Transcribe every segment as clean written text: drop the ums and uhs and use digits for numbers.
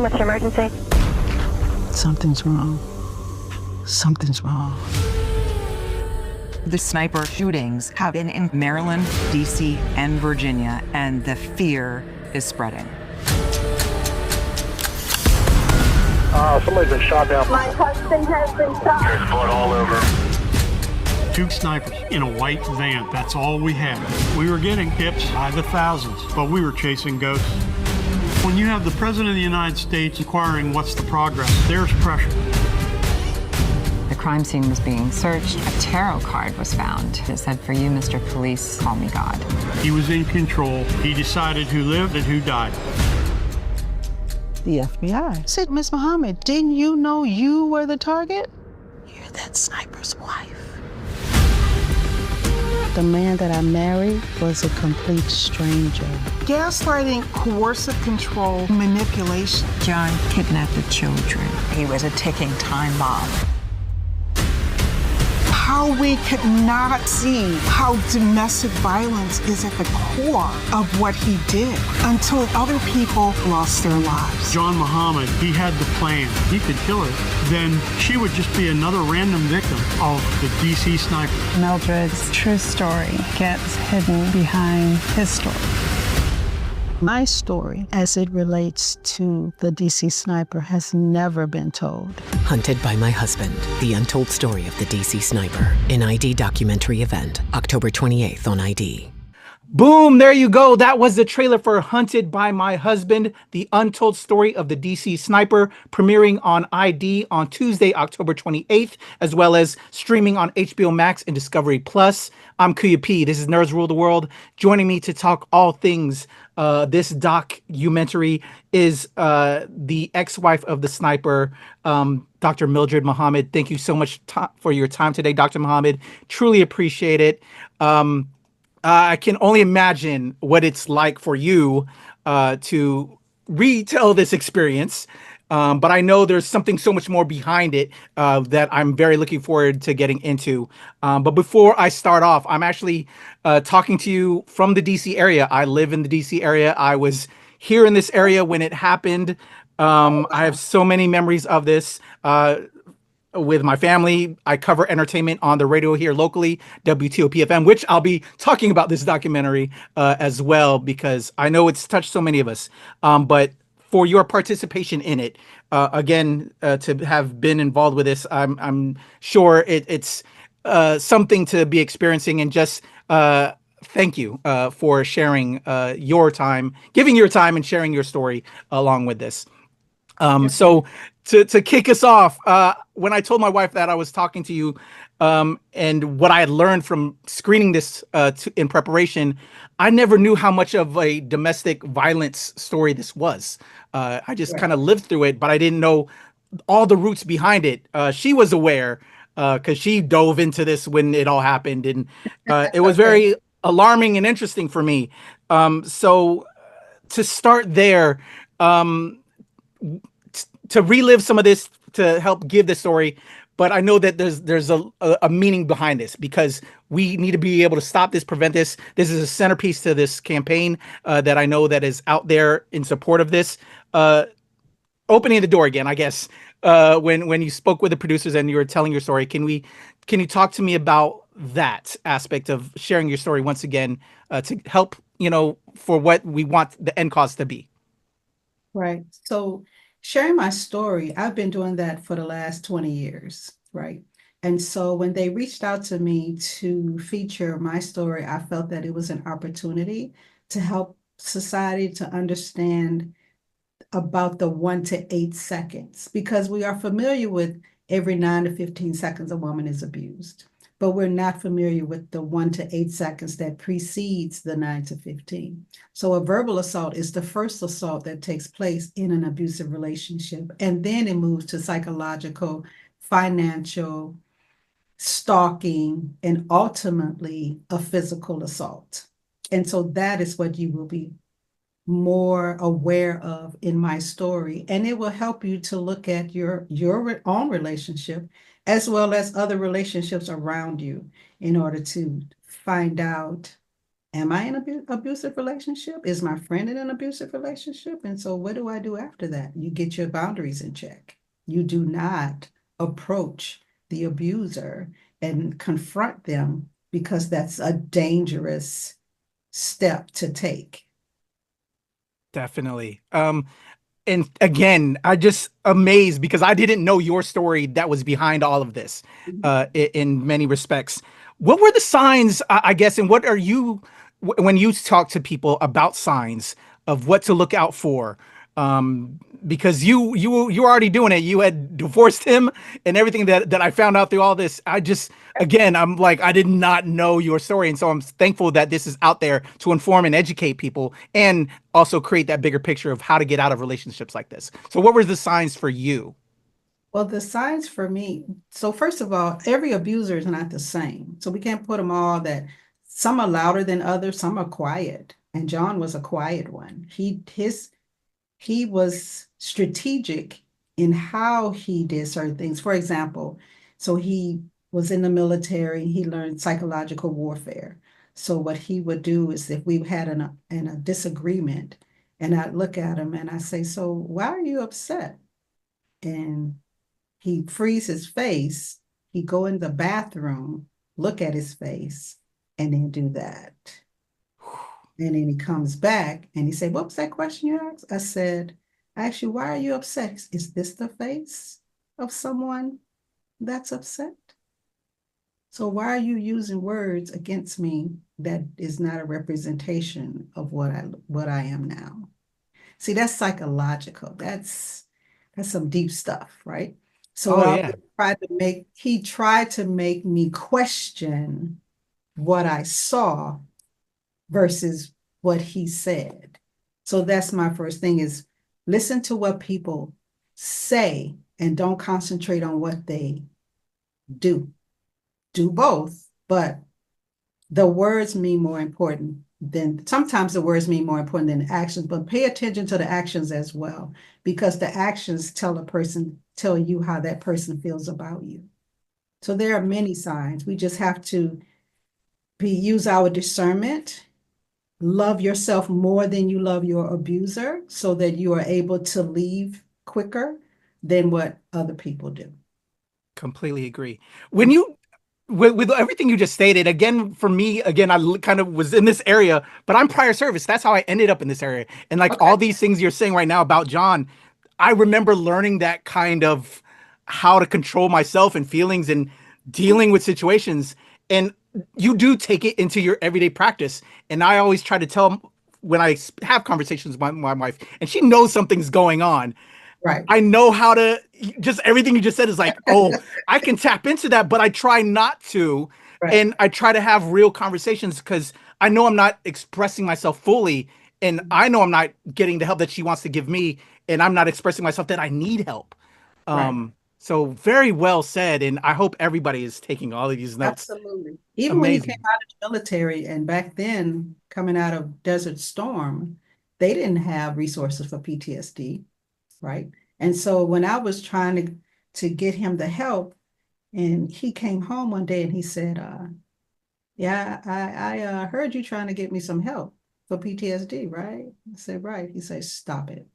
what's your emergency? Something's wrong. Something's wrong. The sniper shootings have been in Maryland, DC, and Virginia, and the fear is spreading. Somebody's been shot down. My husband has been shot. There's blood all over. 2 snipers in a white van. That's all we had. We were getting hits by the thousands, but we were chasing ghosts. When you have the President of the United States inquiring what's the progress, there's pressure. The crime scene was being searched. A tarot card was found. It said, "For you, Mr. Police, call me God." He was in control. He decided who lived and who died. The FBI said, "Miss Muhammad, didn't you know you were the target? You're that sniper's wife." The man that I married was a complete stranger. Gaslighting, coercive control, manipulation. John kidnapped the children. He was a ticking time bomb. How we could not see how domestic violence is at the core of what he did until other people lost their lives. John Muhammad, he had the plan. He could kill her. Then she would just be another random victim of the DC sniper. Mildred's true story gets hidden behind his story. My story, as it relates to the DC sniper, has never been told. Hunted by My Husband, the untold story of the DC sniper. An ID documentary event, October 28th on ID. Boom, there you go. That was the trailer for Hunted by My Husband, the untold story of the DC sniper, premiering on ID on Tuesday, October 28th, as well as streaming on HBO Max and Discovery Plus. I'm Kuya P. This is Nerds Rule the World. Joining me to talk all things this documentary is the ex-wife of the sniper, Dr. Mildred Muhammad. Thank you so much for your time today, Dr. Muhammad. Truly appreciate it. I can only imagine what it's like for you to retell this experience. But I know there's something so much more behind it that I'm very looking forward to getting into. But before I start off, I'm actually talking to you from the DC area. I live in the DC area. I was here in this area when it happened. I have so many memories of this. With my family, I cover entertainment on the radio here locally, WTOP-FM, which I'll be talking about this documentary as well, because I know it's touched so many of us. But for your participation in it, again, to have been involved with this, I'm sure it's something to be experiencing. And just thank you for sharing your time, giving your time and sharing your story along with this. So to kick us off, when I told my wife that I was talking to you and what I had learned from screening this in preparation, I never knew how much of a domestic violence story this was. I just kind of lived through it, but I didn't know all the roots behind it. She was aware because she dove into this when it all happened, and it was very alarming and interesting for me. So to start there, to relive some of this, to help give the story, but I know that there's a meaning behind this, because we need to be able to stop this, prevent this. This is a centerpiece to this campaign that I know that is out there in support of this. Opening the door again, I guess, when you spoke with the producers and you were telling your story, can you talk to me about that aspect of sharing your story once again to help, for what we want the end cause to be? Right. So sharing my story, I've been doing that for the last 20 years, right? And so when they reached out to me to feature my story, I felt that it was an opportunity to help society to understand about the 1 to 8 seconds, because we are familiar with every 9 to 15 seconds a woman is abused, but we're not familiar with the 1 to 8 seconds that precedes the 9 to 15. So a verbal assault is the first assault that takes place in an abusive relationship. And then it moves to psychological, financial, stalking, and ultimately a physical assault. And so that is what you will be more aware of in my story. And it will help you to look at your own relationship as well as other relationships around you in order to find out am I in an abusive relationship? Is my friend in an abusive relationship? And so what do I do after that? You get your boundaries in check. You do not approach the abuser and confront them, because that's a dangerous step to take. Definitely. And again, I just amazed because I didn't know your story that was behind all of this, in many respects. What were the signs, I guess, and what are you, when you talk to people about signs of what to look out for? Because you were already doing it. You had divorced him and everything that I found out through all this. I just, again, I'm like, I did not know your story. And so I'm thankful that this is out there to inform and educate people and also create that bigger picture of how to get out of relationships like this. So what were the signs for you? Well, the signs for me, so first of all, every abuser is not the same. So we can't put them all that some are louder than others, some are quiet. And John was a quiet one. He was strategic in how he did certain things. For example, so he was in the military, he learned psychological warfare. So what he would do is, if we had a disagreement, and I'd look at him and I say, so why are you upset? And he freeze his face, he'd go in the bathroom, look at his face, and then do that. And then he comes back and he said, what was that question you asked? I said, actually, why are you upset? Is this the face of someone that's upset? So why are you using words against me that is not a representation of what I am now? See, that's psychological. That's some deep stuff, right? So he tried to make me question what I saw versus what he said. So that's my first thing, is listen to what people say and don't concentrate on what they do. Do both, but the words mean more important than, sometimes the words mean more important than the actions, but pay attention to the actions as well, because the actions tell you how that person feels about you. So there are many signs. We just have to use our discernment, love yourself more than you love your abuser, so that you are able to leave quicker than what other people do. Completely agree. When you, with everything you just stated, again, for me, again, kind of was in this area, but I'm prior service. That's how I ended up in this area. And like all these things you're saying right now about John, I remember learning that kind of how to control myself and feelings and dealing with situations. And you do take it into your everyday practice. And I always try to tell, when I have conversations with my wife, and she knows something's going on, right? I know how to, just everything you just said is like, oh, I can tap into that, but I try not to. Right. And I try to have real conversations because I know I'm not expressing myself fully. And I know I'm not getting the help that she wants to give me. And I'm not expressing myself that I need help. Right. So very well said. And I hope everybody is taking all of these notes. Absolutely. Even when he came out of the military, and back then, coming out of Desert Storm, they didn't have resources for PTSD, right? And so when I was trying to get him the help, and he came home one day and he said, yeah, I heard you trying to get me some help for PTSD, right? I said, right. He said, stop it.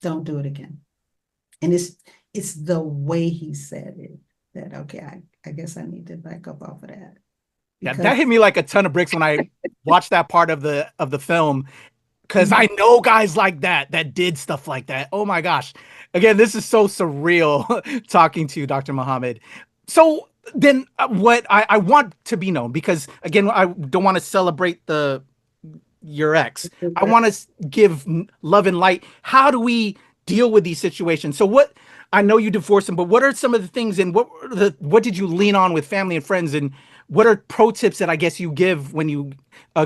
Don't do it again. And it's the way he said it that, okay, I guess I need to back up off of that. Yeah, that hit me like a ton of bricks when I watched that part of the film, because I know guys like that did stuff like that. Oh my gosh. Again, this is so surreal talking to you, Dr. Muhammad. So then what I want to be known, because again, I don't want to celebrate your ex. I want to give love and light. How do we deal with these situations? So what, I know you divorced him, but what are some of the things, and what did you lean on with family and friends, and what are pro tips that I guess you give when you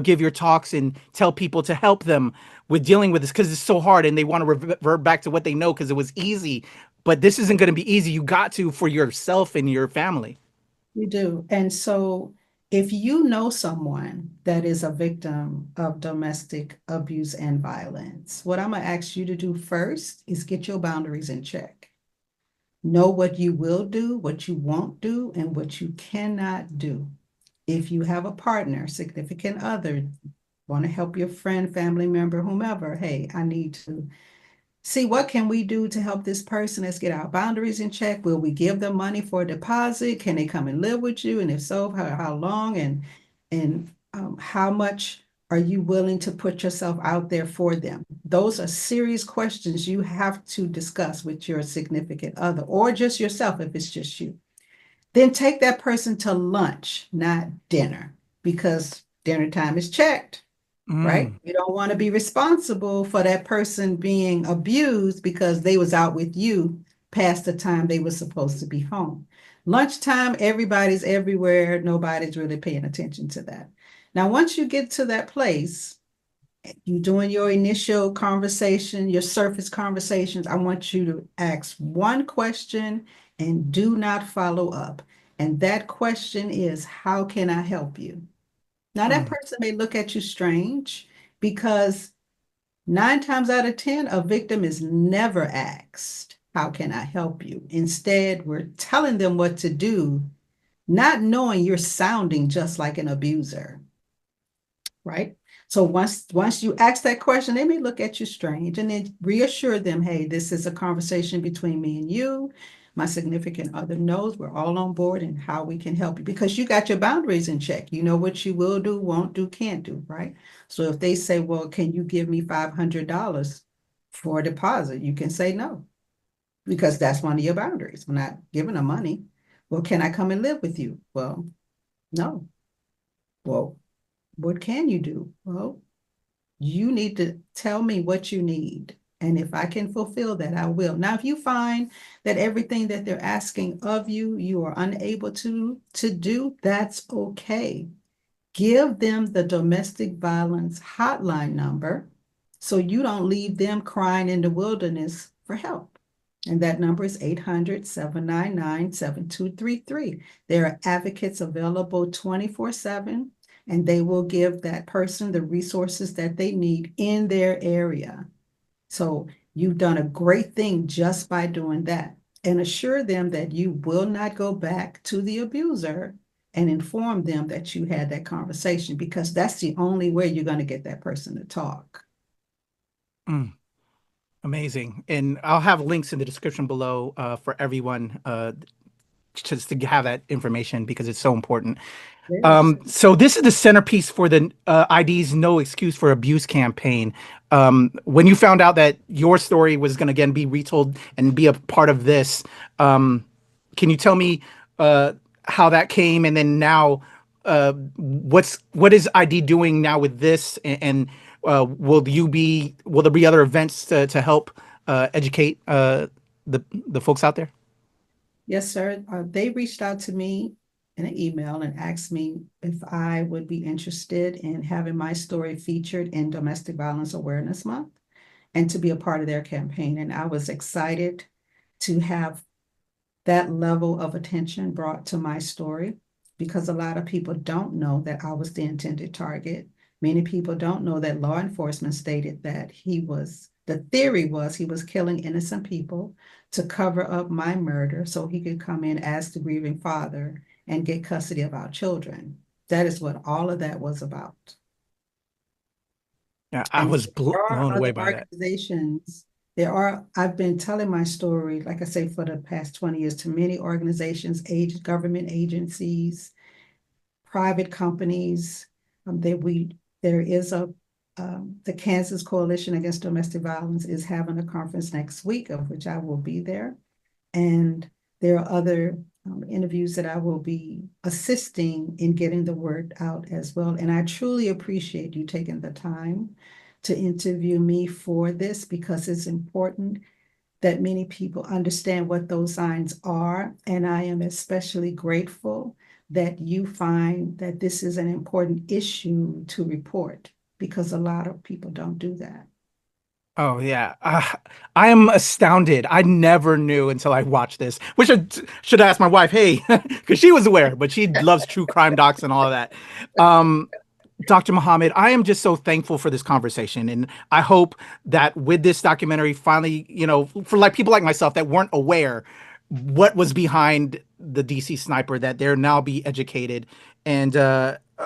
give your talks and tell people to help them with dealing with this? Because it's so hard and they want to revert back to what they know because it was easy, but this isn't going to be easy. You got to, for yourself and your family. You do. And so if you know someone that is a victim of domestic abuse and violence, what I'm going to ask you to do first is get your boundaries in check. Know what you will do, what you won't do, and what you cannot do. If you have a partner, significant other, want to help your friend, family member, whomever, hey, I need to see what can we do to help this person. Let's get our boundaries in check. Will we give them money for a deposit? Can they come and live with you? And if so, how long? And how much are you willing to put yourself out there for them? Those are serious questions you have to discuss with your significant other or just yourself if it's just you. Then take that person to lunch, not dinner, because dinner time is checked. Right? You don't want to be responsible for that person being abused because they was out with you past the time they were supposed to be home. Lunchtime, everybody's everywhere. Nobody's really paying attention to that. Now, once you get to that place, you doing your initial conversation, your surface conversations, I want you to ask one question and do not follow up. And that question is, how can I help you? Now, that person may look at you strange because 9 times out of 10, a victim is never asked, how can I help you? Instead, we're telling them what to do, not knowing you're sounding just like an abuser, right? So once you ask that question, they may look at you strange and then reassure them, hey, this is a conversation between me and you. My significant other knows we're all on board and how we can help you because you got your boundaries in check. You know what you will do, won't do, can't do, right? So if they say, well, can you give me $500 for a deposit? You can say no, because that's one of your boundaries. We're not giving them money. Well, can I come and live with you? Well, no. Well, what can you do? Well, you need to tell me what you need. And if I can fulfill that, I will. Now, if you find that everything that they're asking of you, you are unable to do, that's okay. Give them the domestic violence hotline number so you don't leave them crying in the wilderness for help. And that number is 800-799-7233. There are advocates available 24/7, and they will give that person the resources that they need in their area. So you've done a great thing just by doing that, and assure them that you will not go back to the abuser and inform them that you had that conversation, because that's the only way you're going to get that person to talk. Amazing. And I'll have links in the description below for everyone just to have that information because it's so important. So this is the centerpiece for the ID's No Excuse for Abuse campaign. When you found out that your story was going to again be retold and be a part of this, can you tell me how that came, and then now what is ID doing now with this, and will there be other events to help educate the folks out there? Yes, sir. They reached out to me in an email and asked me if I would be interested in having my story featured in Domestic Violence Awareness Month and to be a part of their campaign. And I was excited to have that level of attention brought to my story, because a lot of people don't know that I was the intended target. Many people don't know that law enforcement stated that the theory was he was killing innocent people to cover up my murder so he could come in as the grieving father and get custody of our children. That is what all of that was about. Yeah, I was blown away by that. I've been telling my story, like I say, for the past 20 years to many organizations, government agencies, private companies. There is the Kansas Coalition Against Domestic Violence is having a conference next week, of which I will be there. And there are other interviews that I will be assisting in getting the word out as well. And I truly appreciate you taking the time to interview me for this, because it's important that many people understand what those signs are. And I am especially grateful that you find that this is an important issue to report, because a lot of people don't do that. Oh, yeah. I am astounded. I never knew until I watched this, which I should ask my wife, hey, because she was aware, but she loves true crime docs and all of that. Dr. Muhammad, I am just so thankful for this conversation. And I hope that with this documentary, finally, for like people like myself that weren't aware, what was behind the DC sniper, that they're now be educated. And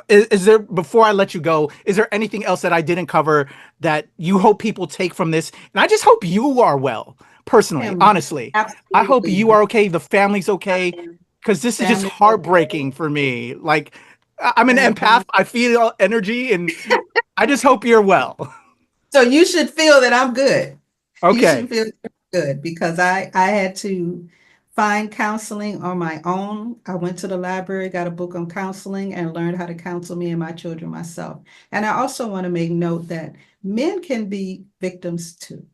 is there, before I let you go, is there anything else that I didn't cover that you hope people take from this? And I just hope you are well, personally, honestly. I hope you are okay, the family's okay, because this is just heartbreaking for me. Like, I'm an empath, I feel energy, and I just hope you're well. So you should feel that I'm good. Okay. You should feel good, because I had to find counseling on my own. I went to the library, got a book on counseling, and learned how to counsel me and my children myself. And I also want to make note that men can be victims too.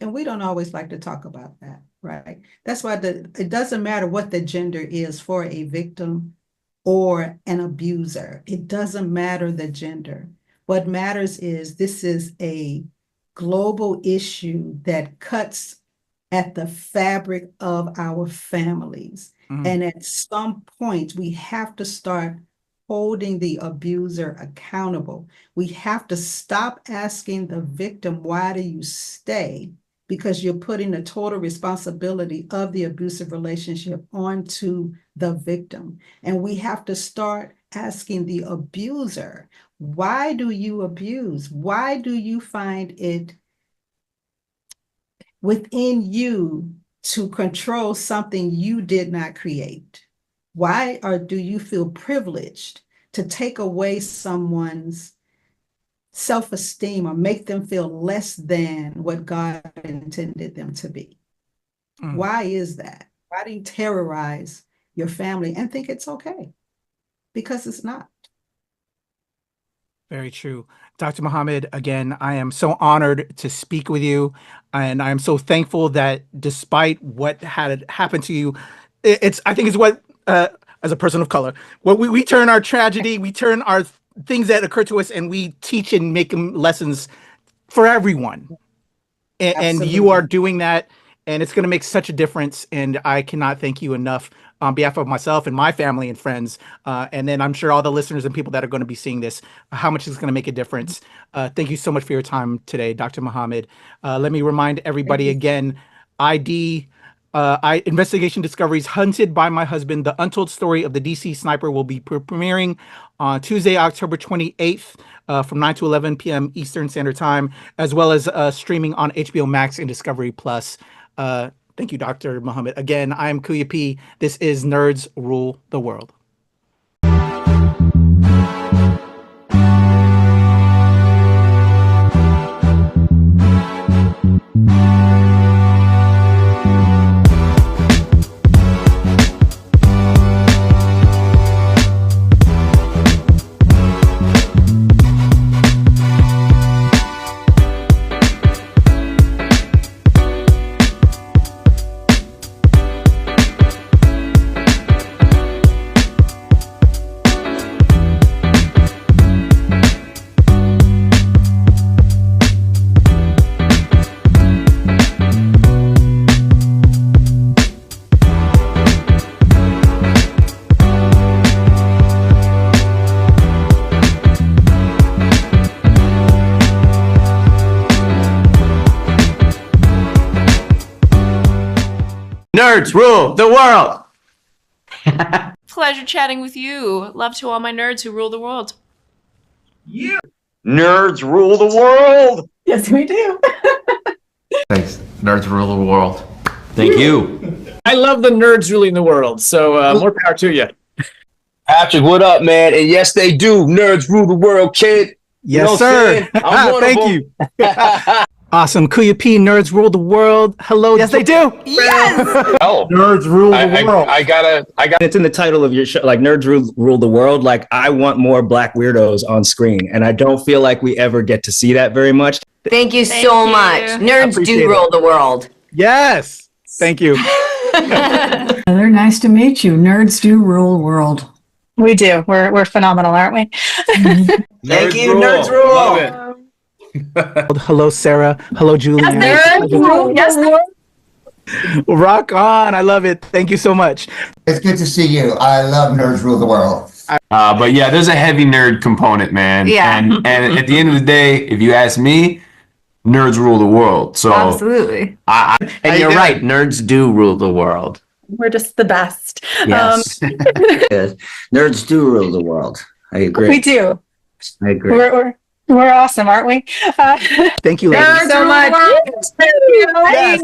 And we don't always like to talk about that, right? That's why it doesn't matter what the gender is for a victim or an abuser. It doesn't matter the gender. What matters is this is a global issue that cuts at the fabric of our families. And at some point, we have to start holding the abuser accountable. We have to stop asking the victim, why do you stay? Because you're putting the total responsibility of the abusive relationship onto the victim. And we have to start asking the abuser, why do you abuse? Why do you find it within you to control something you did not create? Why do you feel privileged to take away someone's self-esteem or make them feel less than what God intended them to be? Why is that? Why do you terrorize your family and think it's okay? Because it's not. Very true. Dr. Muhammad, again, I am so honored to speak with you. And I'm so thankful that despite what had happened to you, I think it's what, as a person of color, what we turn our tragedy, we turn our things that occur to us, and we teach and make them lessons for everyone. And you are doing that, and it's going to make such a difference. And I cannot thank you enough on behalf of myself and my family and friends. And then I'm sure all the listeners and people that are going to be seeing this, how much it's going to make a difference. Thank you so much for your time today, Dr. Muhammad. Let me remind everybody again, Investigation Discoveries, Hunted by My Husband, The Untold Story of the DC Sniper will be premiering on Tuesday, October 28th from 9 to 11 p.m. Eastern Standard Time, as well as streaming on HBO Max and Discovery Plus. Thank you, Dr. Muhammad. Again, I'm Kuya P. This is Nerds Rule the World. Nerds rule the world. Pleasure chatting with you. Love to all my nerds who rule the world. Yeah. Nerds rule the world. Yes, we do. Thanks. Nerds rule the world. Thank you. I love the nerds ruling the world, so more power to you. Patrick, what up, man? And yes, they do. Nerds rule the world, kid. Yes, you know sir. Thank you. Awesome. Kuya P, Nerds Rule the World. Hello. Yes, they do. Yes. Oh, Nerds Rule the World. I got It's in the title of your show, like Nerds Rule the World. Like, I want more Black weirdos on screen, and I don't feel like we ever get to see that very much. Thank you so much. Nerds do rule the world. Yes. Thank you. They're nice to meet you. Nerds do rule the world. We do. We're phenomenal, aren't we? Thank you, Nerds Rule. Love it. Hello, Sarah. Hello, Julian. Yes, Rock on. I love it. Thank you so much. It's good to see you. I love Nerds Rule the World. But yeah, there's a heavy nerd component, man. Yeah. And at the end of the day, if you ask me, nerds rule the world. So absolutely. And you're right. Nerds do rule the world. We're just the best. Yes. Yes. Nerds do rule the world. I agree. We do. I agree. We're awesome, aren't we? Thank you, ladies. Thank you so much. Yes.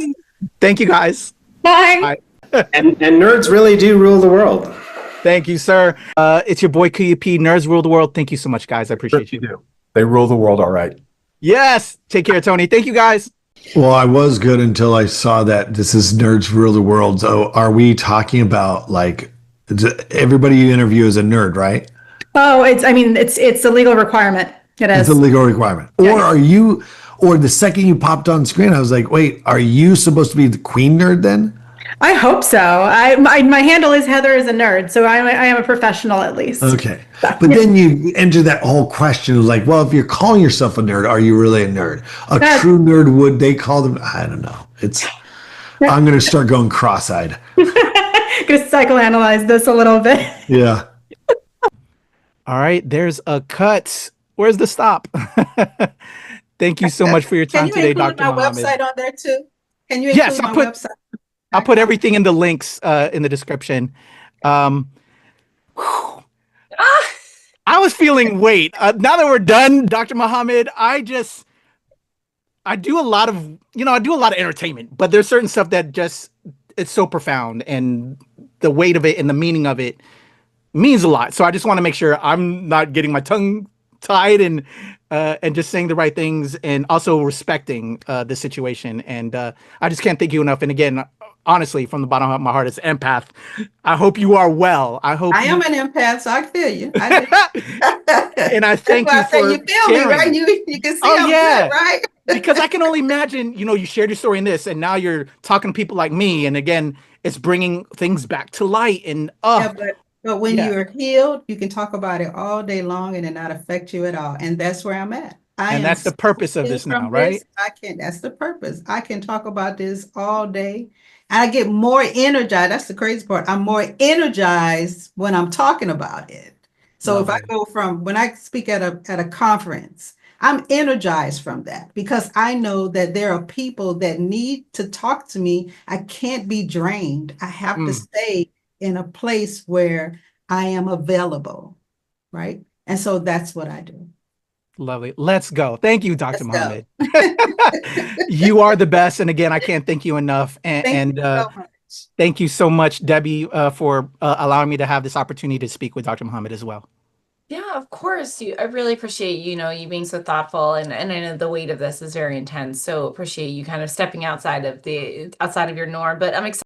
Thank you, guys. Bye. And nerds really do rule the world. Thank you, sir. It's your boy Kuya P. Nerds rule the world. Thank you so much, guys. I appreciate you. Do. They rule the world, all right. Yes. Take care, Tony. Thank you, guys. Well, I was good until I saw that this is Nerds Rule the World. So are we talking about like everybody you interview is a nerd, right? Oh, it's a legal requirement. It is. It's a legal requirement. Yeah. Or are you, or the second you popped on screen, I was like, wait, are you supposed to be the queen nerd then? I hope so. My handle is Heather is a nerd, so I am a professional at least. Okay. But then you enter that whole question of like, well, if you're calling yourself a nerd, are you really a nerd? A true nerd, would they call them? I don't know. I'm going to start going cross-eyed. Going to psychoanalyze this a little bit. Yeah. All right. There's a cut. Where's the stop? Thank you so much for your time today, Dr. Muhammad. Can you include my website on there too? Can you include my website? I'll put everything in the links in the description. I was feeling weight. Now that we're done, Dr. Muhammad, I do a lot of, entertainment, but there's certain stuff that it's so profound, and the weight of it and the meaning of it means a lot. So I just want to make sure I'm not getting my tongue tied and just saying the right things, and also respecting the situation. And I just can't thank you enough. And again, honestly, from the bottom of my heart, as an empath, I hope you are well. I am an empath, so I feel you. And I thank you for you feel sharing. me, right? You can see I'm good, right? Because I can only imagine, you shared your story in this, and now you're talking to people like me, and again, it's bringing things back to light. And but when you're healed, you can talk about it all day long and it not affect you at all. And that's where I'm at. And that's the purpose of this now, right? That's the purpose. I can talk about this all day. And I get more energized. That's the crazy part. I'm more energized when I'm talking about it. So if I go from when I speak at a conference, I'm energized from that because I know that there are people that need to talk to me. I can't be drained. I have to stay in a place where I am available, right? And so that's what I do. Lovely. Let's go. Thank you, Dr. Muhammad. You are the best. And again, I can't thank you enough. Thank you so much, Debbie, for allowing me to have this opportunity to speak with Dr. Muhammad as well. Yeah, of course. I really appreciate, you being so thoughtful, and I know the weight of this is very intense. So appreciate you kind of stepping outside of your norm, but I'm excited